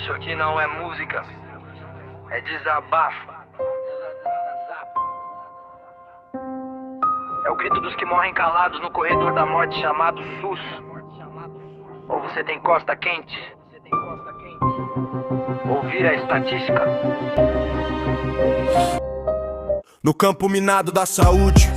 Isso aqui não é música, é desabafo. É o grito dos que morrem calados no corredor da morte chamado SUS. Ou você tem costa quente, ouvir a estatística. No campo minado da saúde,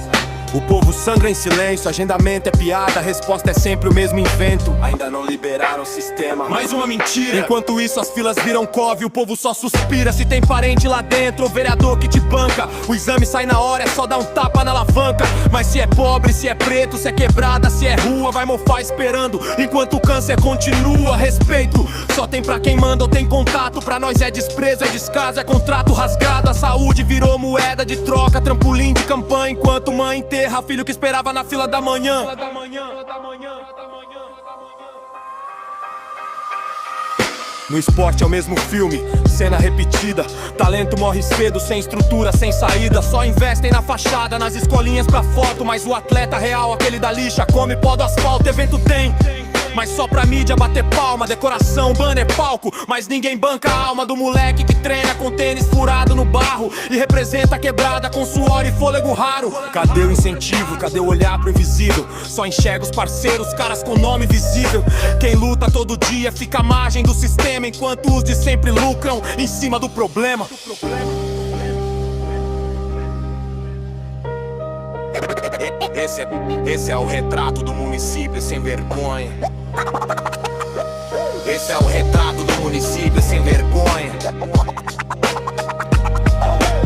o povo sangra em silêncio, agendamento é piada, a resposta é sempre o mesmo invento. Ainda não liberaram o sistema, mais uma mentira. Enquanto isso as filas viram cove, o povo só suspira. Se tem parente lá dentro ou vereador que te banca, o exame sai na hora, é só dar um tapa na alavanca. Mas se é pobre, se é preto, se é quebrada, se é rua, vai mofar esperando, enquanto o câncer continua. Respeito só tem pra quem manda ou tem contato, pra nós é desprezo, é descaso, é contrato rasgado. A saúde virou moeda de troca, trampolim de campanha, enquanto mãe enterra filho que esperava na fila da manhã. No esporte é o mesmo filme, cena repetida. Talento morre cedo, sem estrutura, sem saída. Só investem na fachada, nas escolinhas pra foto. Mas o atleta real, aquele da lixa, come pó do asfalto. Evento tem, mas só pra mídia bater palma. Decoração, banner, palco, mas ninguém banca a alma do moleque que treina com tênis furado no barro e representa a quebrada com suor e fôlego raro. Cadê o incentivo? Cadê o olhar pro invisível? Só enxerga os parceiros, caras com nome visível. Quem luta todo dia fica à margem do sistema, enquanto os de sempre lucram em cima do problema. Esse é o retrato do município sem vergonha. Esse é o retrato do município sem vergonha.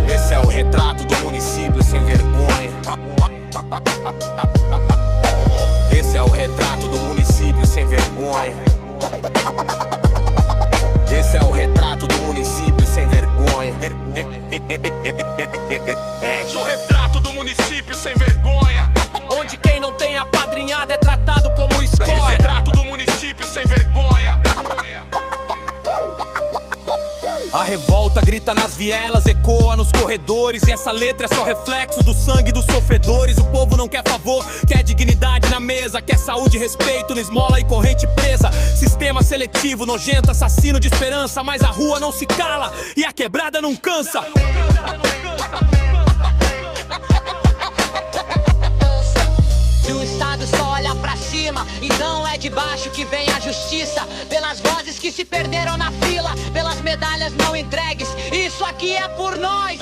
Esse é o retrato do município sem vergonha. Esse é o retrato do município sem vergonha. Esse é o retrato do município sem vergonha. Esse é o retrato do município sem vergonha, onde quem não tem apadrinhado é tratado como escória. Esse é o retrato do município sem vergonha. A revolta grita nas vielas, ecoa nos corredores. E essa letra é só reflexo do sangue dos sofredores. O povo não quer favor, quer dignidade na mesa, quer saúde, respeito, esmola e corrente presa. Sistema seletivo, nojento, assassino de esperança. Mas a rua não se cala e a quebrada não cansa. Se o Estado só olha pra cima, então é de baixo que vem a justiça. Pelas vozes que se perderam na fila, pelas medalhas não entregues. Isso aqui é por nós.